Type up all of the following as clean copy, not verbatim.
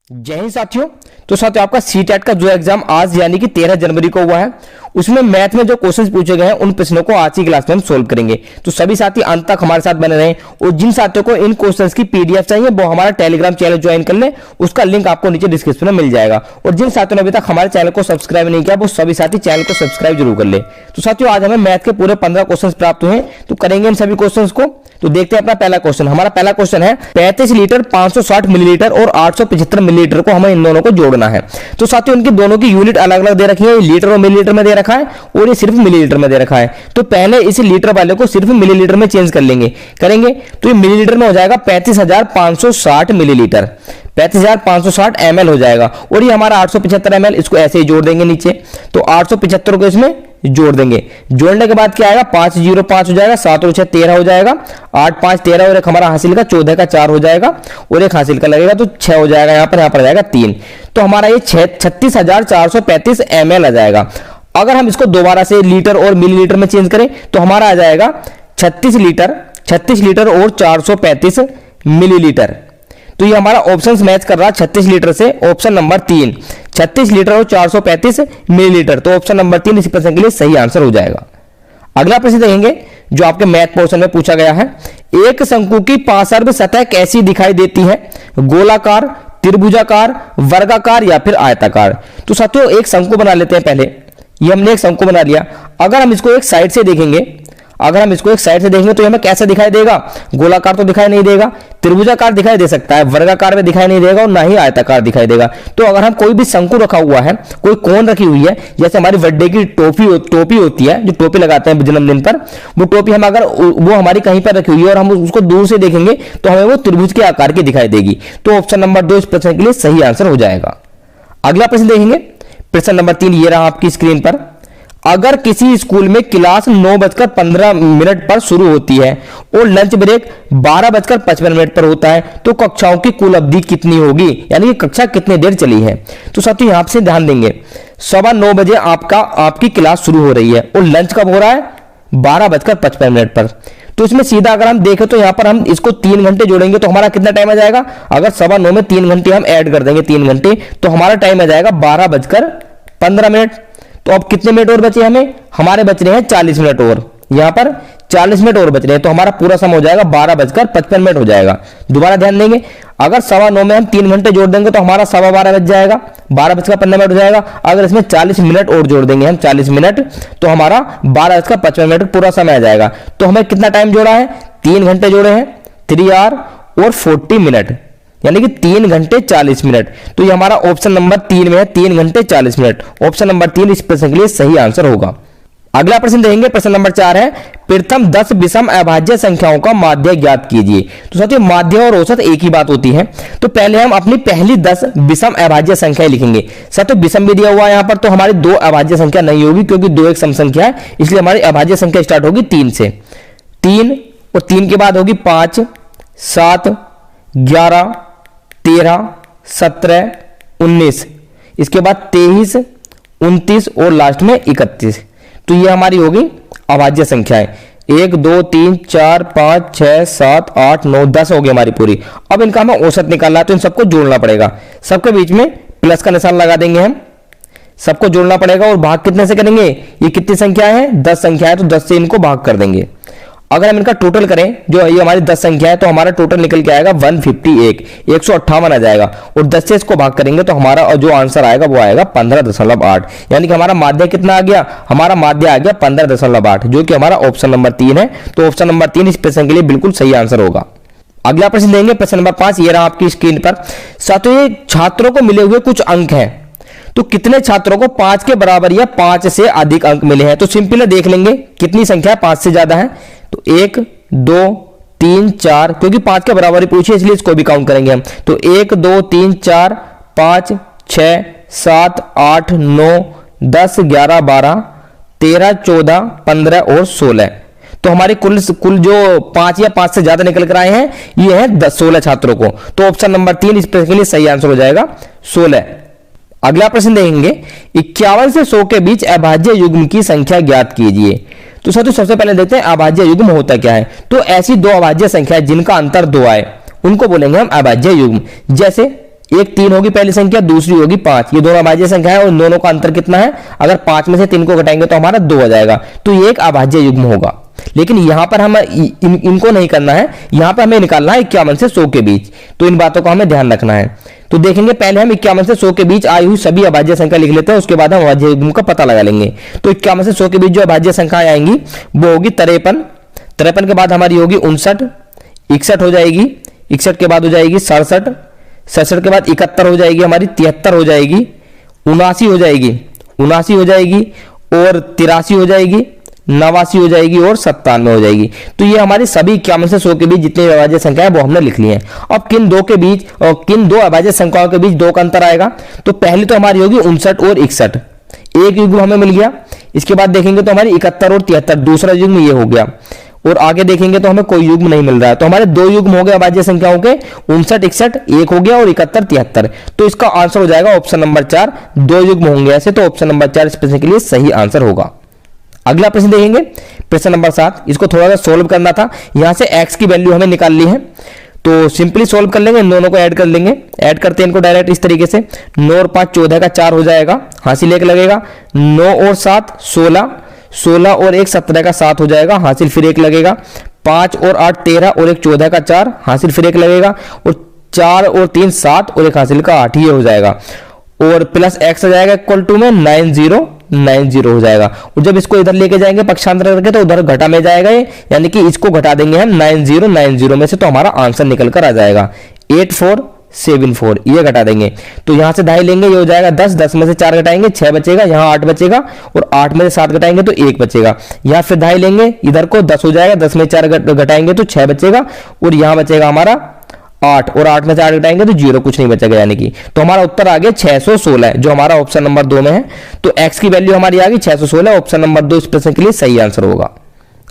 जय हिंद साथियों। तो साथियों आपका सीटेट का जो एग्जाम आज यानी कि 13 जनवरी को हुआ है, उसमें मैथ में जो क्वेश्चंस पूछे गए हैं उन प्रश्नों को आज की क्लास में हम सोल्व करेंगे। तो सभी साथी अंत तक हमारे साथ बने रहें और जिन साथियों को इन क्वेश्चंस की पीडीएफ चाहिए वो हमारा टेलीग्राम चैनल ज्वाइन कर लें, उसका लिंक आपको नीचे डिस्क्रिप्शन में मिल जाएगा। और जिन साथियों ने अभी तक हमारे चैनल को सब्सक्राइब नहीं किया वो सभी साथी चैनल को सब्सक्राइब जरूर कर ले। तो साथियों आज हमें मैथ के पूरे 15 क्वेश्चन प्राप्त हुए हैं, तो करेंगे इन सभी क्वेश्चन को। तो देखते हैं अपना पहला क्वेश्चन। हमारा पहला क्वेश्चन है 35 लीटर 560 मिलीलीटर और 875 मिलीलीटर को हमें इन दोनों को जोड़ना है। तो साथियों उनकी दोनों की यूनिट अलग अलग दे रखी है, लीटर और मिलीलीटर में दे रखा है और ये सिर्फ मिलीलीटर में दे रखा है। तो पहले इस लीटर वाले को सिर्फ मिलीलीटर में चेंज कर लेंगे तो ये मिलीलीटर में हो जाएगा 35,560 मिलीलीटर, 35,560 ml हो जाएगा। और ये हमारा 875 ml, इसको ऐसे ही जोड़ देंगे नीचे। तो 875 को इसमें जोड़ देंगे। जोड़ने के बाद क्या आएगा 505 हो जाएगा, 7 और 6 13 हो जाएगा, 8 5 13 और एक हमारा हासिल का 14 का 4 हो जाएगा और एक हासिल का लगेगा तो 6 हो जाएगा। यहाँ पर आ जाएगा 3। तो हमारा ये 36,435 ml आ जाएगा। अगर हम इसको दोबारा से लीटर और मिलीलीटर में चेंज करें तो हमारा आ जाएगा 36 लीटर और 435 मिलीलीटर। तो ये हमारा ऑप्शंस मैच कर रहा है 36 लीटर से ऑप्शन नंबर 3, 36 लीटर और 435 मिलीलीटर। तो ऑप्शन नंबर 3 इस प्रश्न के लिए सही आंसर हो जाएगा। अगला प्रश्न देखेंगे जो आपके मैथ पोर्शन में पूछा गया है। एक शंकु की पार्श्व सतह कैसी दिखाई देती है? गोलाकार, त्रिभुजाकार, वर्गाकार या फिर आयताकार। तो साथियों एक शंकु बना लेते हैं। पहले ये हमने एक शंकु बना लिया। अगर हम इसको एक साइड से देखेंगे तो हमें कैसा दिखाई देगा? गोलाकार तो दिखाई नहीं देगा, त्रिभुजाकार दिखाई दे सकता है, वर्गाकार में दिखाई नहीं देगा और ना ही आयताकार दिखाई देगा। तो अगर हम कोई भी शंकु रखा हुआ है, कोई कोन रखी हुई है, जैसे हमारी बर्थडे की टोपी होती है, जो टोपी लगाते हैं जन्मदिन पर, वो टोपी हम अगर वो हमारी कहीं पर रखी हुई है और हम उसको दूर से देखेंगे तो हमें वो त्रिभुज के आकार की दिखाई देगी। तो ऑप्शन नंबर 2 इस प्रश्न के लिए सही आंसर हो जाएगा। अगला प्रश्न देखेंगे, प्रश्न नंबर 3 ये रहा आपकी स्क्रीन पर। अगर किसी स्कूल में क्लास 9:15 पर शुरू होती है और लंच ब्रेक 12:55 पर होता है तो कक्षाओं की कुल अवधि कितनी होगी, यानी कि कक्षा कितनी देर चली है? तो साथियों यहां से ध्यान देंगे, 9:15 बजे आपकी क्लास शुरू हो रही है और लंच कब हो रहा है? 12:55 पर। तो इसमें सीधा अगर हम देखें तो यहां पर हम इसको 3 घंटे जोड़ेंगे तो हमारा कितना टाइम आ जाएगा? अगर 9:15 में 3 घंटे हम ऐड कर देंगे, 3 घंटे, तो हमारा टाइम आ जाएगा 12:15। तो अब कितने मिनट और बचे हमें? हमारे बच रहे हैं 40 मिनट और, यहां पर 40 मिनट और बच रहे हैं। तो हमारा पूरा समय हो जाएगा 12:55 हो जाएगा। दोबारा ध्यान देंगे, अगर 9:15 में हम 3 घंटे जोड़ देंगे तो हमारा 12:15 बच जाएगा, 12:15 हो जाएगा। अगर इसमें 40 मिनट और जोड़ देंगे हम 40 मिनट तो हमारा 12:55 पूरा समय आ जाएगा। तो हमें कितना टाइम जोड़ा है? 3 घंटे जोड़े हैं, 3 आवर और 40 मिनट, यानी कि 3 घंटे 40 मिनट। तो ये हमारा ऑप्शन नंबर 3 में है, 3 घंटे 40 मिनट। ऑप्शन नंबर 3 इस प्रश्न के लिए सही आंसर होगा। अगला प्रश्न देखेंगे, प्रश्न नंबर 4 है प्रथम 10 विषम अभाज्य संख्याओं का माध्य ज्ञात कीजिए। तो साथियों माध्य और औसत एक ही बात होती है। तो पहले हम अपनी पहली 10 विषम अभाज्य संख्या लिखेंगे। साथियों विषम भी दिया हुआ है यहाँ पर, तो हमारी 2 अभाज्य संख्या नहीं होगी क्योंकि 2 एक सम संख्या है, इसलिए हमारी अभाज्य संख्या स्टार्ट होगी 3 से। 3 और 3 के बाद होगी 5, 7, 11, 13, 17, 19, इसके बाद 23, 29 और लास्ट में 31। तो ये हमारी होगी अभाज्य संख्याएं। 1 2 3 4 5 6 7 8 9 10 हो गई हमारी पूरी। अब इनका हमें औसत निकालना है तो इन सबको जोड़ना पड़ेगा। सबके बीच में प्लस का निशान लगा देंगे हम, सबको जोड़ना पड़ेगा। और भाग कितने से करेंगे? ये कितनी संख्या है? 10 संख्या है, तो 10 से इनको भाग कर देंगे। अगर हम इनका टोटल करें, जो ये हमारी 10 संख्या है, तो हमारा टोटल निकल के आएगा 158 आ जाएगा। और 10 से इसको भाग करेंगे तो हमारा जो आंसर आएगा वो आएगा 15.8, यानी कि हमारा माध्य कितना आ गया? हमारा माध्य आ गया 15.8, जो कि हमारा ऑप्शन नंबर 3 है। तो ऑप्शन नंबर 3 इस प्रश्न के लिए बिल्कुल सही आंसर होगा। अगला प्रश्न देंगे, प्रश्न नंबर 5 ये रहा आपकी स्क्रीन पर। साथियों ये छात्रों को मिले हुए कुछ अंक हैं, तो कितने छात्रों को 5 के बराबर या 5 से अधिक अंक मिले हैं? तो सिंपल देख लेंगे कितनी संख्या 5 से ज्यादा है। तो 1 2 3 4, क्योंकि 5 के बराबर ही पूछी इसलिए इसको भी काउंट करेंगे हम। तो 1 2 3 4 5 6 7 8 9 10 11 12 13 14 15 और 16। तो हमारे कुल जो 5 या 5 से ज्यादा निकल कर आए हैं ये है 16 छात्रों को। तो ऑप्शन नंबर 3 इस प्रश्न के लिए सही आंसर हो जाएगा 16। अगला प्रश्न देखेंगे, 51 से 100 के बीच अभाज्य युग्म की संख्या ज्ञात कीजिए। तो साथियों सबसे पहले देखते हैं अभाज्य युग्म होता क्या है। तो ऐसी 2 अभाज्य संख्या जिनका अंतर 2 आए उनको बोलेंगे हम अभाज्य युग्म। जैसे एक 3 होगी पहली संख्या, दूसरी होगी 5, ये दोनों अभाज्य संख्या है और इन दोनों का अंतर कितना है, अगर 5 में से 3 को घटाएंगे तो हमारा 2 आ जाएगा, तो ये एक अभाज्य युग्म होगा। लेकिन यहां पर हम इनको नहीं करना है, यहां पर हमें निकालना है 51 से 100 के बीच, तो इन बातों का हमें ध्यान रखना है। तो देखेंगे पहले हम 51 से 100 के बीच आई हुई सभी अभाज्य संख्या लिख लेते हैं, उसके बाद हम अभाज्य युग्म का पता लगा लेंगे। तो 51 से 100 के बीच जो अभाज्य संख्याएं आएंगी वो होगी 53, 53 के बाद हमारी होगी 59, 61 हो जाएगी, 61 के बाद हो जाएगी 67, 67 के बाद 71 हो जाएगी हमारी, 73 हो जाएगी, 79 हो जाएगी, 79 हो जाएगी और 83 हो जाएगी, 89 हो जाएगी और 97 हो जाएगी। तो ये हमारी सभी 51 से 100 के बीच जितनी अभाज्य संख्या है वो हमने लिख ली है। अब किन दो के बीच और किन दो अभाज्य संख्याओं के बीच 2 का अंतर आएगा, तो पहली तो हमारी होगी 59 और 61, एक युग्म हमें मिल गया। इसके बाद देखेंगे तो हमारी 71 और 73 दूसरा युग्म ये हो गया, और आगे देखेंगे तो हमें कोई युग्म नहीं मिल रहा है। तो हमारे 2 युग्म हो गए अभाज्य संख्याओं के, 59 61 एक हो गया और 71 73। तो इसका आंसर हो जाएगा ऑप्शन नंबर 4, 2 युग्म होंगे ऐसे, तो ऑप्शन नंबर 4 इस प्रश्न के लिए सही आंसर होगा। अगला प्रश्न देखेंगे प्रश्न नंबर 7, इसको थोड़ा सा सोल्व करना था। यहां से x की वैल्यू हमें निकालनी है, तो सिंपली सोल्व कर लेंगे, इन दोनों को ऐड कर लेंगे। ऐड करते हैं इनको डायरेक्ट इस तरीके से, 9 और 5 14 का 4 हो जाएगा, हासिल 1 लगेगा, 9 और 7 16, 16 और 1 17 का 7 हो जाएगा, हासिल फिर 1 लगेगा, 5 और 8 13 और 1 14 का 4, हासिल फिर 1 लगेगा, और 4 और 3 7 और 1 हासिल का 8, ये हो जाएगा। और प्लस x आ जाएगा इक्वल टू में 9090 हो जाएगा। और जब इसको इधर लेके जाएंगे पक्षांतर करके तो उधर घटा में जाएगा ये, यानी कि इसको घटा देंगे हम 9090 में से, तो हमारा आंसर निकल कर आ जाएगा 8474, ये घटा देंगे। तो यहां से 2.5 लेंगे, ये हो जाएगा 10, 10 में से 4 घटाएंगे 6 बचेगा, यहाँ 8 बचेगा, और 8 में से 7 घटाएंगे तो 1 बचेगा। यहाँ फिर 2.5 लेंगे, इधर को 10 हो जाएगा, 10 में 4 घटाएंगे तो 6 बचेगा, और यहाँ बचेगा हमारा 8, और 8 में से 8 घटाएंगे तो 0 कुछ नहीं बचेगा, यानी कि तो हमारा उत्तर आ गया 616, जो हमारा ऑप्शन नंबर 2 में है। तो x की वैल्यू हमारी आ गई 616, ऑप्शन नंबर 2 इस प्रश्न के लिए सही आंसर होगा।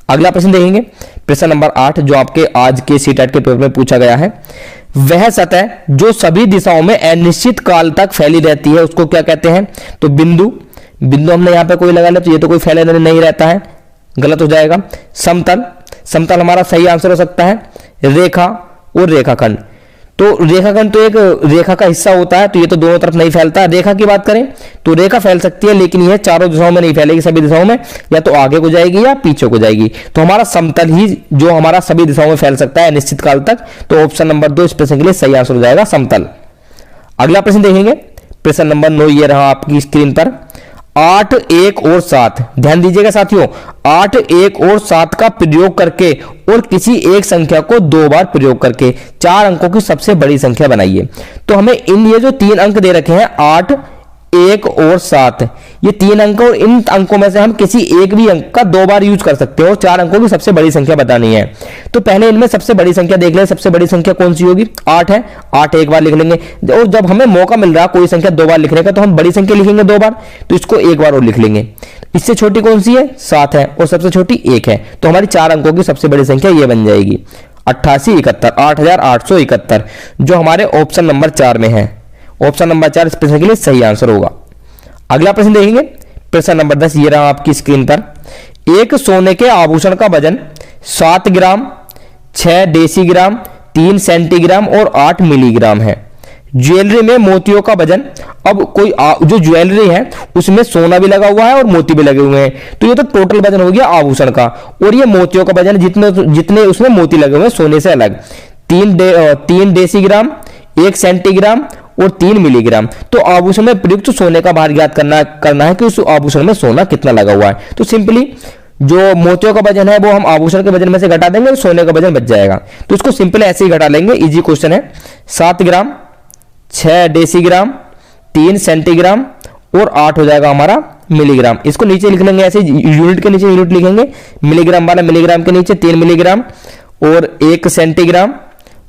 अगला प्रश्न देखेंगे प्रश्न नंबर 8, जो आपके आज के सीटेट के पेपर में पूछा गया है। वह सतह जो सभी दिशाओं में अनिश्चित काल तक फैली रहती है उसको क्या कहते हैं, तो बिंदु, बिंदु हमने यहाँ पे कोई लगा लिया तो ये तो कोई फैले नहीं रहता है, गलत हो जाएगा। समतल, समतल हमारा सही आंसर हो सकता है। रेखा और रेखाखंड, तो रेखाखंड तो एक रेखा का हिस्सा होता है, तो ये तो दोनों तरफ नहीं फैलता। रेखा की बात करें तो रेखा फैल सकती है, लेकिन यह चारों दिशाओं में नहीं फैलेगी, सभी दिशाओं में या तो आगे को जाएगी या पीछे को जाएगी। तो हमारा समतल ही जो हमारा सभी दिशाओं में फैल सकता है निश्चित काल तक, तो ऑप्शन नंबर 2 इस प्रश्न के लिए सही आंसर हो जाएगा समतल। अगला प्रश्न देखेंगे प्रश्न नंबर 9, ये रहा आपकी स्क्रीन पर। 8 1 और 7, ध्यान दीजिएगा साथियों, 8 1 और 7 का प्रयोग करके और किसी एक संख्या को 2 बार प्रयोग करके 4 अंकों की सबसे बड़ी संख्या बनाइए। तो हमें इन ये जो 3 अंक दे रखे हैं 8 1 और 7, ये 3 अंक, और इन अंकों में से हम किसी एक भी अंक का 2 बार यूज कर सकते हैं और 4 अंकों की सबसे बड़ी संख्या बतानी है। तो पहले इनमें सबसे बड़ी संख्या देख लें, सबसे बड़ी संख्या कौन सी होगी, 8 है, 8 एक बार लिख लेंगे, और जब हमें मौका मिल रहा कोई संख्या 2 बार लिखने का तो हम बड़ी संख्या लिखेंगे 2 बार, तो इसको 1 बार और लिख लेंगे। इससे छोटी कौन सी है, 7 है, और सबसे छोटी 1 है, तो हमारी 4 अंकों की सबसे बड़ी संख्या ये बन जाएगी 88 71, 8871, जो हमारे ऑप्शन नंबर 4 में है। ऑप्शन नंबर 4 इस प्रश्न के लिए सही आंसर होगा। अगला प्रश्न देखेंगे प्रश्न नंबर 10, ये रहा आपकी स्क्रीन पर। एक सोने के आभूषण का वजन 7 ग्राम, 6 डेसीग्राम, 3 सेंटीग्राम और 8 मिलीग्राम है। ज्वेलरी में मोतियों का वजन, अब कोई जो ज्वेलरी है उसमें सोना भी लगा हुआ है और मोती भी लगे हुए हैं, तो ये तो टोटल वजन हो गया आभूषण का, और ये मोतियों का वजन जितने उसमें मोती लगे हुए हैं सोने से अलग, 3 डेसीग्राम, 1 सेंटीग्राम और 3 मिलीग्राम। तो आभूषण में प्रयुक्त सोने का भार ज्ञात करना है कि उस आभूषण में सोना कितना लगा हुआ है। तो सिंपली जो मोतियों का वजन है वो हम आभूषण के वजन में से घटा देंगे और सोने का वजन बच जाएगा। तो इसको सिंपल ऐसे ही घटा लेंगे, इजी क्वेश्चन है। 7 ग्राम, 6 डेसीग्राम, 3 सेंटीग्राम और 8 हो जाएगा हमारा मिलीग्राम। इसको नीचे लिख लेंगे ऐसे, यूनिट के नीचे यूनिट लिखेंगे, मिलीग्राम वाला मिलीग्राम के नीचे 3 मिलीग्राम और 1 सेंटीग्राम,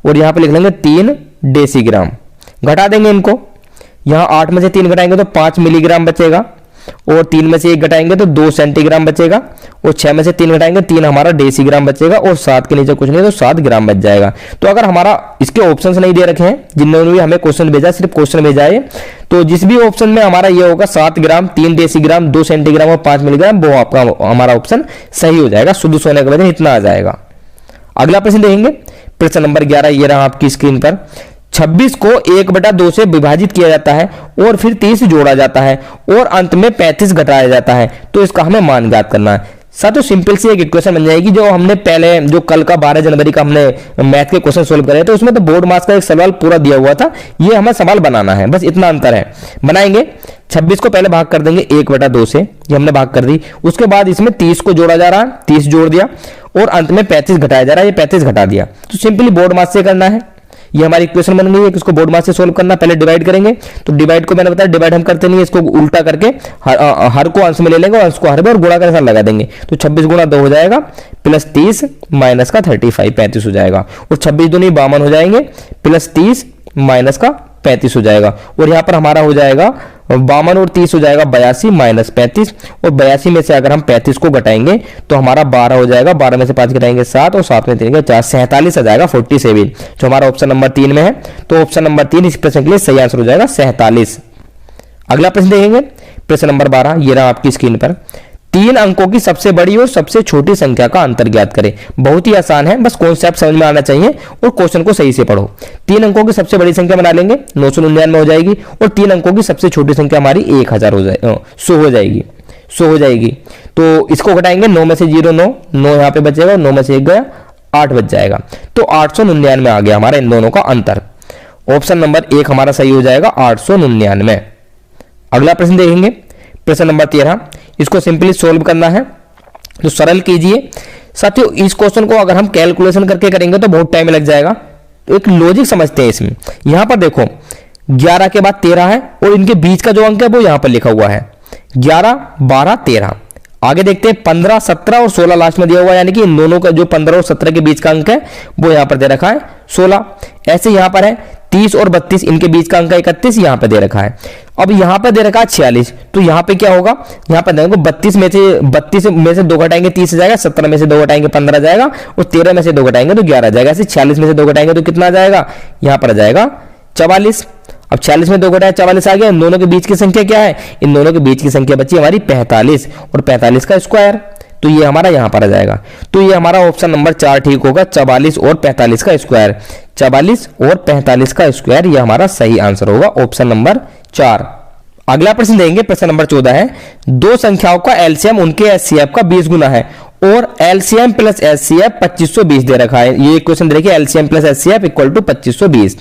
और यहाँ पे लिख लेंगे 3 डेसीग्राम। घटा देंगे इनको, यहाँ 8 में से 3 घटाएंगे तो 5 मिलीग्राम बचेगा, और 3 में से 1 घटाएंगे तो 2 सेंटीग्राम बचेगा, और 6 में से 3 घटाएंगे 3 हमारा डेसीग्राम बचेगा, और 7 के नीचे कुछ नहीं तो 7 ग्राम बच जाएगा। तो अगर हमारा इसके ऑप्शंस नहीं दे रखे हैं, जिन्होंने भी हमें क्वेश्चन भेजा, सिर्फ क्वेश्चन भेजा है, तो जिस भी ऑप्शन में हमारा ये होगा 7 ग्राम, 3 डेसीग्राम, 2 सेंटीग्राम और 5 मिलीग्राम, वो आपका हमारा ऑप्शन सही हो जाएगा। शुद्ध सोने का वजन इतना आ जाएगा। अगला प्रश्न देखेंगे प्रश्न नंबर 11, ये रहा आपकी स्क्रीन पर। 26 को 1/2 से विभाजित किया जाता है और फिर 30 जोड़ा जाता है और अंत में 35 घटाया जाता है, तो इसका हमें मान ज्ञात करना है। साथियों सिंपल सी एक इक्वेशन बन जाएगी। जो हमने पहले जो कल का 12 जनवरी का हमने मैथ के क्वेश्चन सोल्व करे थे, उसमें तो बोर्ड मार्क्स का एक सवाल पूरा दिया हुआ था, ये हमें सवाल बनाना है, बस इतना अंतर है। बनाएंगे, 26 को पहले भाग कर देंगे 1/2 से, ये हमने भाग कर दी। उसके बाद इसमें 30 को जोड़ा जा रहा है, 30 जोड़ दिया और अंत में 35 घटाया जा रहा है, ये 35 घटा दिया। तो सिंपली बोर्ड मार्क्स से करना है, ये हमारी इक्वेशन बन गई है। इसको बोर्ड मार्क्स से सोल्व करना, पहले डिवाइड करेंगे। तो डिवाइड को मैंने बताया डिवाइड हम करते नहीं है, इसको उल्टा करके हर को अंश में ले लेंगे और अंश को हर में और गुणा करके लगा देंगे। तो 26 गुणा 2 हो जाएगा प्लस 30 माइनस का 35 35 हो जाएगा और 26 दूनी 52 हो जाएंगे प्लस 30 माइनस का 35 हो जाएगा और यहाँ पर हमारा हो जाएगा 52 और 30 हो जाएगा 82 माइनस 35 और 82 में से अगर हम 35 को घटाएंगे तो हमारा 12 हो जाएगा, 12 में से 5 घटाएंगे 7 और 7 में 3 4 47 आ जाएगा 47, जो हमारा ऑप्शन नंबर 3 में है। तो ऑप्शन नंबर 3 इस प्रश्न के लिए सही आंसर हो जाएगा 47। अगला प्रश्न देखेंगे, प्रश्न नंबर 12, ये रहा आपकी स्क्रीन पर। 3 अंकों की सबसे बड़ी और सबसे छोटी संख्या का अंतर ज्ञात करें। बहुत ही आसान है, बस कॉन्सेप्ट समझ में आना चाहिए और क्वेश्चन को सही से पढ़ो। 3 अंकों की सबसे बड़ी संख्या बना लेंगे 999 हो जाएगी और 3 अंकों की सबसे छोटी संख्या हमारी 1000 हो जाएगी, 100 हो जाएगी। तो इसको घटाएंगे, 9 में से 0 9 यहाँ पे बचेगा, 9 में से 1 गया 8 बच जाएगा। तो 899 आ गया हमारा इन दोनों का अंतर। ऑप्शन नंबर 1 हमारा सही हो जाएगा 899। अगला प्रश्न देखेंगे, प्रश्न नंबर 13, इसको सिंपली सोल्व करना है तो सरल कीजिए। साथियों इस क्वेश्चन को अगर हम कैलकुलेशन करके करेंगे तो बहुत टाइम लग जाएगा, तो एक लॉजिक समझते हैं इसमें। यहां पर देखो 11 के बाद 13 है और इनके बीच का जो अंक है वो यहां पर लिखा हुआ है 11 12 13। आगे देखते हैं 15 17 और 16 लास्ट में दिया हुआ है, यानी कि इन दोनों का जो 15 और 17 के बीच का अंक है वो यहां पर दे रखा है 16। ऐसे यहां पर है 30 और 32, इनके बीच का अंक 31 यहां पे दे रखा है। अब यहां पे दे रखा है 46, तो यहां पे क्या होगा, यहां पे देखो 32 में से 2 घटाएंगे 30 आ जाएगा, 17 में से 2 घटाएंगे 15 आ जाएगा और 13 में से 2 घटाएंगे तो 11 आ जाएगा। ऐसे 46 में से 2 घटाएंगे तो कितना आ जाएगा, यहां पर आ जाएगा 44। अब 46 में 2 घटाया 44 आ गया। इन दोनों के बीच की संख्या क्या है, इन दोनों के बीच की संख्या बची हमारी 45 और 45 का स्क्वायर, तो ये हमारा यहां पर आ जाएगा। तो ये हमारा ऑप्शन नंबर 4 ठीक होगा, 44 और 45 का स्क्वायर। 44 और 45 का स्क्वायर ये हमारा सही आंसर होगा, ऑप्शन नंबर 4। अगला प्रश्न देंगे, प्रश्न नंबर 14 है, दो संख्याओं का एलसीएम उनके एचसीएफ का 20 गुना है और एलसीएम प्लस एचसीएफ 2520 दे रखा है। ये क्वेश्चन दे रखिए LCM plus HCF equal to 2520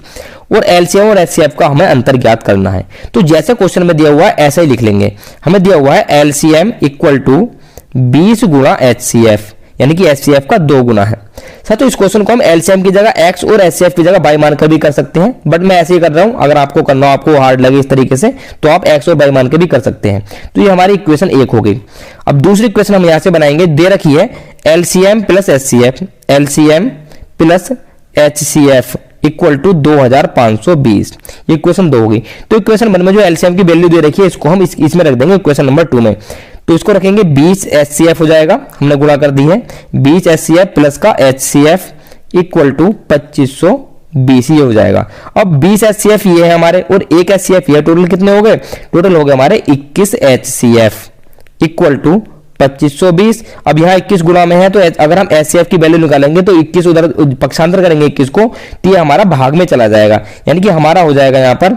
और एलसीएम और एचसीएफ का हमें अंतर ज्ञात करना है। तो जैसे क्वेश्चन में दिया हुआ है ऐसा ही लिख लेंगे। हमें दिया हुआ है एलसीएम इक्वल टू 20 गुणा एचसीएफ, यानी कि एचसीएफ का 2 गुना है। साथियों इस क्वेश्चन को हम एलसीएम की जगह एक्स और एचसीएफ की जगह बाई मानकर भी कर सकते हैं, बट मैं ऐसे ही कर रहा हूं। अगर आपको करना हो, आपको हार्ड लगे इस तरीके से, तो आप एक्स और बाई मान के भी कर सकते हैं। तो ये हमारी इक्वेशन 1 हो गई। अब दूसरी इक्वेशन हम यहां से बनाएंगे, दे रखी है LCM plus HCF, LCM plus HCF equal to 2520। ये इक्वेशन 2 हो गई। तो इक्वेशन 1 में जो एलसीएम की वैल्यू दे रखी है इसको हम इसमें रख देंगे इक्वेशन नंबर 2 में। तो इसको रखेंगे 20 एचसीएफ हो जाएगा, हमने गुणा कर दी है 20 एचसीएफ प्लस का एचसीएफ इक्वल टू 2520 ये हो जाएगा। अब 20 एचसीएफ ये है हमारे और 1 एचसीएफ ये, टोटल कितने हो गए, टोटल हो गए हमारे 21 एचसीएफ इक्वल टू 2520। अब यहाँ 21 गुणा में है तो अगर हम एचसीएफ की वैल्यू निकालेंगे तो 21 उधर पक्षांतर करेंगे 21 को, तो ये हमारा भाग में चला जाएगा, यानी कि हमारा हो जाएगा यहाँ पर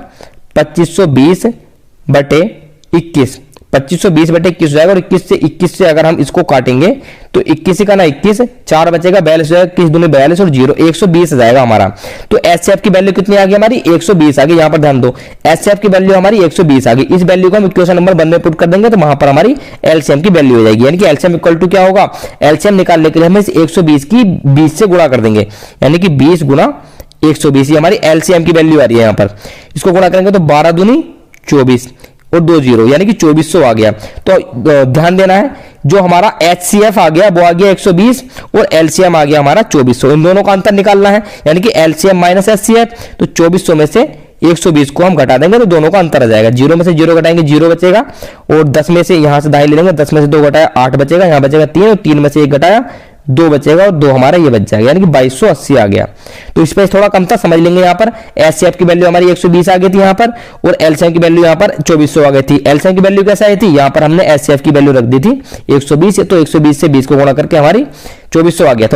2520 बटे 21, 2520 बटे 21 हो जाएगा। और 21 से अगर हम इसको काटेंगे तो 21 का ना 21, 4 बचेगा 42 हो जाएगा, 21 दूनी 42 और 0 120 आ जाएगा हमारा। तो एचसीएफ की वैल्यू कितनी आ गई हमारी, 120 आ गई। यहाँ पर ध्यान दो, एचसीएफ की वैल्यू हमारी 120 आ गई। इस वैल्यू को हम इक्वेशन नंबर 1 में पुट कर देंगे तो वहां पर हमारी एलसीएम की वैल्यू हो जाएगी, यानी कि एलसीएम इक्वल टू क्या होगा, एलसीएम निकालने के लिए हमें 120 की 20 से गुणा कर देंगे, यानी कि 20 गुणा 120 हमारी एलसीएम की वैल्यू आ रही है। यहाँ पर इसको गुणा करेंगे तो 12 दूनी 24 और 2 0, यानी कि 2400 आ गया। तो ध्यान देना है, जो हमारा एचसीएफ आ गया वो आ गया 120 और एलसीएम आ गया हमारा 2400। इन दोनों का अंतर निकालना है, यानी कि एलसीएम माइनस एचसीएफ। तो 2400 में से 120 को हम घटा देंगे तो दोनों का अंतर आ जाएगा। 0 में से 0 घटाएंगे 0 बचेगा और 10 में से यहां से दाई ले लेंगे, 10 में से 2 घटाया 8 बचेगा, यहां बचेगा 3 और 3 में से 1 घटाया 2 बचेगा और 2 हमारा ये बच जाएगा, यानी कि 2280 आ गया। तो इस पे थोड़ा कम था, समझ लेंगे। यहाँ पर एचसीएफ की वैल्यू हमारी 120 आ गई थी यहाँ पर और एलसीएम की वैल्यू यहाँ पर 2400 आ गई थी। एलसीएम की वैल्यू कैसे आई थी, यहाँ पर हमने एचसीएफ की वैल्यू रख दी थी 120, तो 120 से 20 को गुणा करके हमारी 2400 आ गया था।